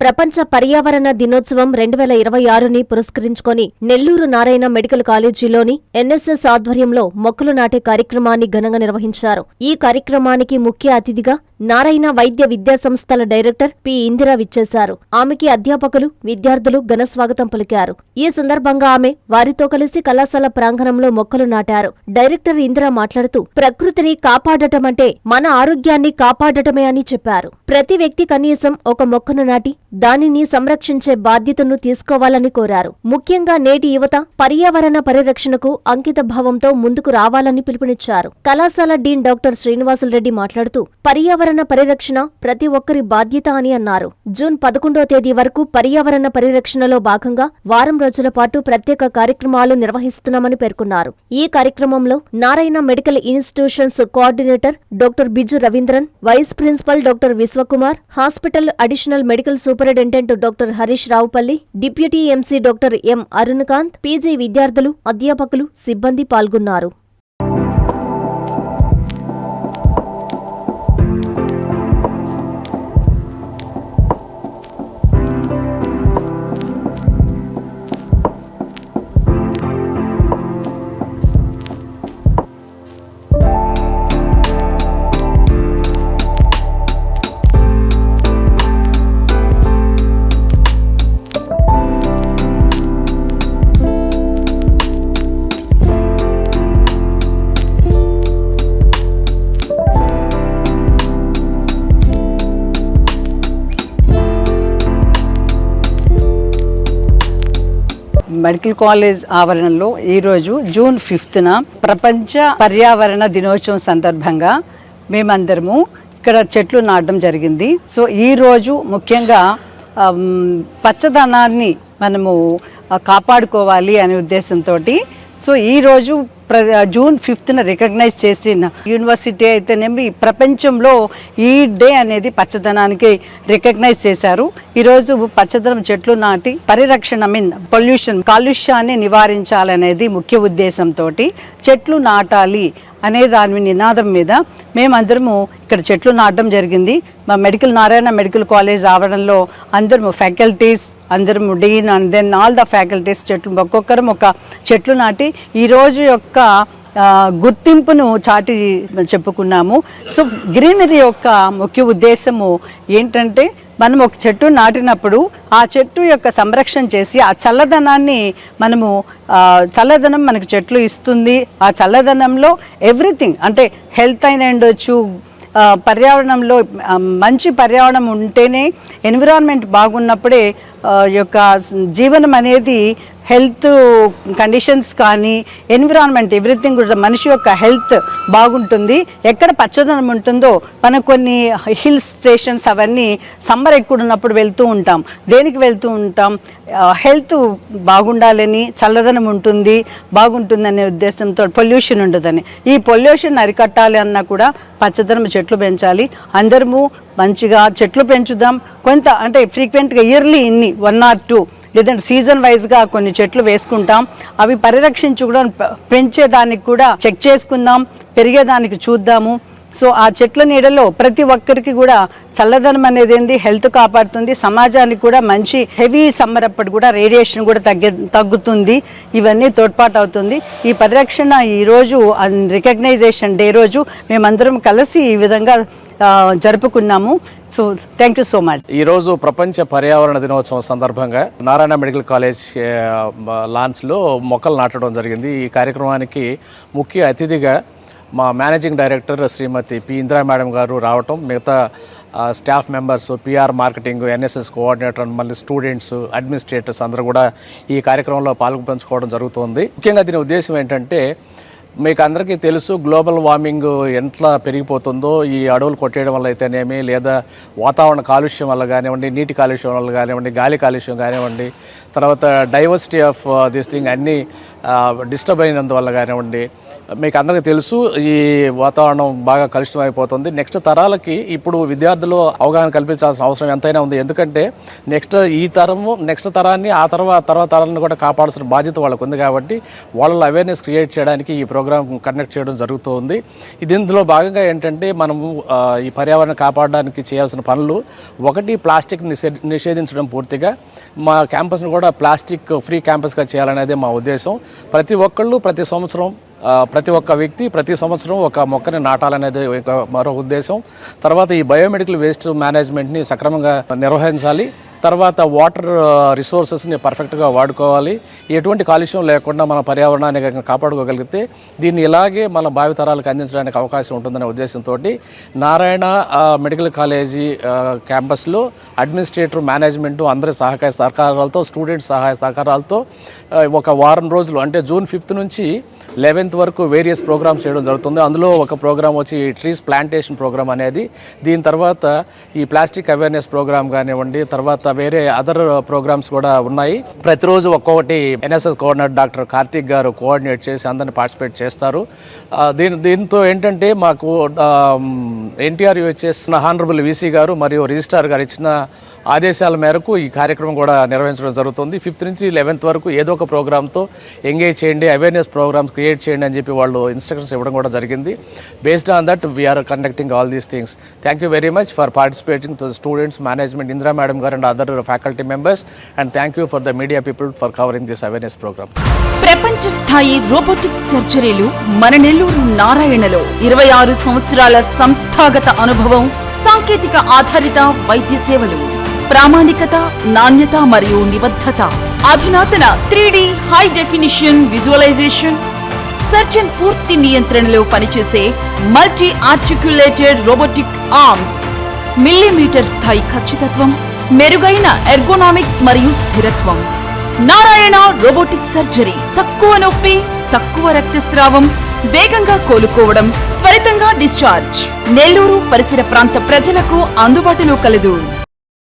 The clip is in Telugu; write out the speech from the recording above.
ప్రపంచ పర్యావరణ దినోత్సవం 2026ని పురస్కరించుకొని నెల్లూరు నారాయణ మెడికల్ కాలేజీలోని ఎన్ఎస్ఎస్ ఆధ్వర్యంలో మొక్కలు నాటే కార్యక్రమాన్ని ఘనంగా నిర్వహించారు. ఈ కార్యక్రమానికి ముఖ్య అతిథిగా నారాయణ వైద్య విద్యా సంస్థల డైరెక్టర్ పి. ఇందిరా విచ్చేశారు. ఆమెకి అధ్యాపకులు, విద్యార్థులు ఘన స్వాగతం పలికారు. ఈ సందర్భంగా ఆమె వారితో కలిసి కళాశాల ప్రాంగణంలో మొక్కలు నాటారు. డైరెక్టర్ ఇందిరా మాట్లాడుతూ, ప్రకృతిని కాపాడటమంటే మన ఆరోగ్యాన్ని కాపాడటమే అని చెప్పారు. ప్రతి వ్యక్తి కనీసం ఒక మొక్కను నాటి దానిని సంరక్షించే బాధ్యతను తీసుకోవాలని కోరారు. ముఖ్యంగా నేటి యువత పర్యావరణ పరిరక్షణకు అంకిత భావంతో ముందుకు రావాలని పిలుపునిచ్చారు. కళాశాల డీన్ డాక్టర్ శ్రీనివాసులరెడ్డి మాట్లాడుతూ, పర్యావరణ పరిరక్షణ ప్రతి ఒక్కరి బాధ్యత అని అన్నారు. జూన్ 11వ తేదీ వరకు పర్యావరణ పరిరక్షణలో భాగంగా వారం రోజుల పాటు ప్రత్యేక కార్యక్రమాలు నిర్వహిస్తున్నామని పేర్కొన్నారు. ఈ కార్యక్రమంలో Narayana medical institutions coordinator doctor Biju Ravindran, vice principal doctor Vishwakumar, hospital additional medical superintendent doctor Harish Ravupalli, deputy MC doctor M. Arunakanth, PG విద్యార్థులు, అధ్యాపకులు, సిబ్బంది పాల్గొన్నారు. మెడికల్ కాలేజ్ ఆవరణలో ఈరోజు జూన్ 5న ప్రపంచ పర్యావరణ దినోత్సవం సందర్భంగా మేమందరము ఇక్కడ చెట్లు నాటడం జరిగింది. సో ఈరోజు ముఖ్యంగా పచ్చదనాన్ని మనము కాపాడుకోవాలి అనే ఉద్దేశంతో సో ఈరోజు జూన్ 5న రికగ్నైజ్ చేసిన యూనివర్సిటీ అయితేనేమి ప్రపంచంలో ఈ డే అనేది పచ్చదనానికి రికగ్నైజ్ చేశారు. ఈరోజు పచ్చదనం చెట్లు నాటి పరిరక్షణ కాలుష్యాన్ని నివారించాలనేది ముఖ్య ఉద్దేశంతో చెట్లు నాటాలి అనే దాని నినాదం మీద మేమందరము ఇక్కడ చెట్లు నాటడం జరిగింది. మా నారాయణ మెడికల్ కాలేజ్ ఆవరణలో అందరము ఫ్యాకల్టీస్, అందరము dean and then all the faculties చెట్లు ఒక్కొక్కరం ఒక చెట్లు నాటి ఈరోజు యొక్క గుర్తింపును చాటి చెప్పుకున్నాము. సో గ్రీనరీ యొక్క ముఖ్య ఉద్దేశము ఏంటంటే, మనం ఒక చెట్టు నాటినప్పుడు ఆ చెట్టు యొక్క సంరక్షణ చేసి ఆ చల్లదనాన్ని చల్లదనం మనకు చెట్లు ఇస్తుంది. ఆ చల్లదనంలో ఎవ్రీథింగ్ అంటే హెల్త్ అయినా ఉండొచ్చు, పర్యావరణంలో మంచి పర్యావరణం ఉంటేనే, ఎన్విరాన్మెంట్ బాగున్నప్పుడే యొక్క జీవనం అనేది హెల్త్ కండిషన్స్ కానీ ఎన్విరాన్మెంట్ ఎవ్రీథింగ్ కూడా మనిషి యొక్క హెల్త్ బాగుంటుంది. ఎక్కడ పచ్చదనం ఉంటుందో మనం కొన్ని హిల్ స్టేషన్స్ అవన్నీ సమ్మర్ ఎక్కువ ఉన్నప్పుడు వెళ్తూ ఉంటాం. దేనికి వెళ్తూ ఉంటాం? హెల్త్ బాగుండాలని, చల్లదనం బాగుంటుందనే ఉద్దేశంతో, పొల్యూషన్ ఉండదని. ఈ పొల్యూషన్ అరికట్టాలి అన్నా కూడా పచ్చదనం చెట్లు పెంచాలి. అందరము మంచిగా చెట్లు పెంచుదాం. కొంత అంటే ఫ్రీక్వెంట్గా ఇయర్లీ 1 or 2 లేదంటే సీజన్ వైజ్గా కొన్ని చెట్లు వేసుకుంటాం. అవి పరిరక్షించి కూడా పెంచేదానికి కూడా చెక్ చేసుకుందాం, పెరిగేదానికి చూద్దాము. సో ఆ చెట్ల నీడలో ప్రతి ఒక్కరికి కూడా చల్లదనం అనేది ఏంది, హెల్త్ కాపాడుతుంది. సమాజానికి కూడా మంచి హెవీ సమ్మర్ అప్పుడు కూడా రేడియేషన్ కూడా తగ్గుతుంది. ఇవన్నీ తోడ్పాటు అవుతుంది. ఈ పరిరక్షణ ఈరోజు రికగ్నైజేషన్ డే రోజు మేమందరం కలిసి ఈ విధంగా జరుపుకున్నాము. So thank you so much. ఈరోజు ప్రపంచ పర్యావరణ దినోత్సవం సందర్భంగా నారాయణ మెడికల్ కాలేజ్ లాన్స్లో మొక్కలు నాటడం జరిగింది. ఈ కార్యక్రమానికి ముఖ్య అతిథిగా మా మేనేజింగ్ డైరెక్టర్ శ్రీమతి పి. ఇందిరా మేడం గారు రావటం, మిగతా staff members, PR marketing, NSS coordinator, మళ్ళీ స్టూడెంట్స్, అడ్మినిస్ట్రేటర్స్ అందరూ కూడా ఈ కార్యక్రమంలో పాల్గొంచుకోవడం జరుగుతుంది. ముఖ్యంగా దీని ఉద్దేశం ఏంటంటే, మీకు అందరికీ తెలుసు గ్లోబల్ వార్మింగ్ ఎట్లా పెరిగిపోతుందో. ఈ అడవులు కొట్టేయడం వల్ల అయితేనేమి, లేదా వాతావరణ కాలుష్యం వల్ల కానివ్వండి, నీటి కాలుష్యం వల్ల కానివ్వండి, గాలి కాలుష్యం కానివ్వండి, తర్వాత డైవర్సిటీ ఆఫ్ దిస్ థింగ్ అన్నీ డిస్టర్బ్ అయినందువల్ల కానివ్వండి, మీకు అందరికీ తెలుసు ఈ వాతావరణం బాగా కలుషితం అయిపోతుంది. నెక్స్ట్ తరాలకి ఇప్పుడు విద్యార్థులు అవగాహన కల్పించాల్సిన అవసరం ఎంతైనా ఉంది. ఎందుకంటే నెక్స్ట్ తరాన్ని ఆ తర్వాత తరాలను కూడా కాపాడాల్సిన బాధ్యత వాళ్ళకు ఉంది. కాబట్టి వాళ్ళలో అవేర్నెస్ క్రియేట్ చేయడానికి ఈ ప్రోగ్రామ్ కండక్ట్ చేయడం జరుగుతుంది. ఇందులో భాగంగా ఏంటంటే మనము ఈ పర్యావరణం కాపాడడానికి చేయాల్సిన పనులు, ఒకటి ప్లాస్టిక్ నిషేధించడం పూర్తిగా. మా క్యాంపస్ను కూడా ప్లాస్టిక్ ఫ్రీ క్యాంపస్గా చేయాలనేదే మా ఉద్దేశం. ప్రతి ఒక్కళ్ళు ప్రతి ఒక్క వ్యక్తి ప్రతి సంవత్సరం ఒక మొక్కని నాటాలనేది మరో ఉద్దేశం. తర్వాత ఈ బయోమెడికల్ వేస్ట్ మేనేజ్మెంట్ని సక్రమంగా నిర్వహించాలి. తర్వాత వాటర్ రిసోర్సెస్ని పర్ఫెక్ట్గా వాడుకోవాలి. ఎటువంటి కాలుష్యం లేకుండా మన పర్యావరణాన్ని కాపాడుకోగలిగితే దీన్ని ఇలాగే మన భావితరాలకు అందించడానికి అవకాశం ఉంటుందనే ఉద్దేశంతో నారాయణ మెడికల్ కాలేజీ క్యాంపస్లో అడ్మినిస్ట్రేటర్, మేనేజ్మెంటు అందరి సహకార సహకారాలతో, స్టూడెంట్స్ సహాయ సహకారాలతో ఒక వారం రోజులు అంటే జూన్ 5th నుంచి 11th వరకు వేరియస్ ప్రోగ్రామ్స్ చేయడం జరుగుతుంది. అందులో ఒక ప్రోగ్రామ్ వచ్చి ట్రీస్ ప్లాంటేషన్ ప్రోగ్రామ్ అనేది. దీని తర్వాత ఈ ప్లాస్టిక్ అవేర్నెస్ ప్రోగ్రామ్ కానివ్వండి, తర్వాత వేరే అదర్ ప్రోగ్రామ్స్ కూడా ఉన్నాయి. ప్రతిరోజు ఒక్కొక్కటి ఎన్ఎస్ఎస్ కోఆర్డినేటర్ డాక్టర్ కార్తిక్ గారు కోఆర్డినేట్ చేసి అందరిని పార్టిసిపేట్ చేస్తారు. దీంతో ఏంటంటే మాకు ఎన్టీఆర్ యూహెచ్ఎస్ హానరబుల్ వీసీ గారు మరియు రిజిస్ట్రార్ గారు ఇచ్చిన ఆదేశాల మేరకు ఈ కార్యక్రమం కూడా నిర్వహించడం జరుగుతుంది. 5th నుంచి 11th వరకు ఏదో ఒక ప్రోగ్రామ్తో ఎంగేజ్ చేయండి, అవేర్నెస్ ప్రోగ్రామ్స్ క్రియేట్ చేయండి అని చెప్పి వాళ్ళు ఇన్స్ట్రక్షన్స్ ఇవ్వడం కూడా జరిగింది. Based on that we are conducting all these things. Thank you very much for participating to students, management, Indira madam గారు and other faculty members, and thank you for the media people for covering this awareness program. ప్రపంచ స్థాయి రోబోటిక్ సర్జరీలు మన నెల్లూరు నారాయణలో 26 సంవత్సరాల సంస్థాగత అనుభవం, సాంకేతిక ఆధారిత వైద్య సేవలు, ప్రామాణికత, నాణ్యత మరియు నిబద్ధత, అధునాతన 3D high definition visualisation, surgeon పూర్తి నియంత్రణలో పనిచేసే multi articulated robotic arms, millimetre స్థాయి ఖచ్చితత్వం, మెరుగైన ఎర్గోనామిక్స్ మరియు స్థిరత్వం. Narayana robotic surgery. తక్కువ నొప్పి, తక్కువ రక్తస్రావం, వేగంగా కోలుకోవడం, త్వరితంగా డిశ్చార్జ్. నెల్లూరు పరిసర ప్రాంత ప్రజలకు అందుబాటులో కలదు.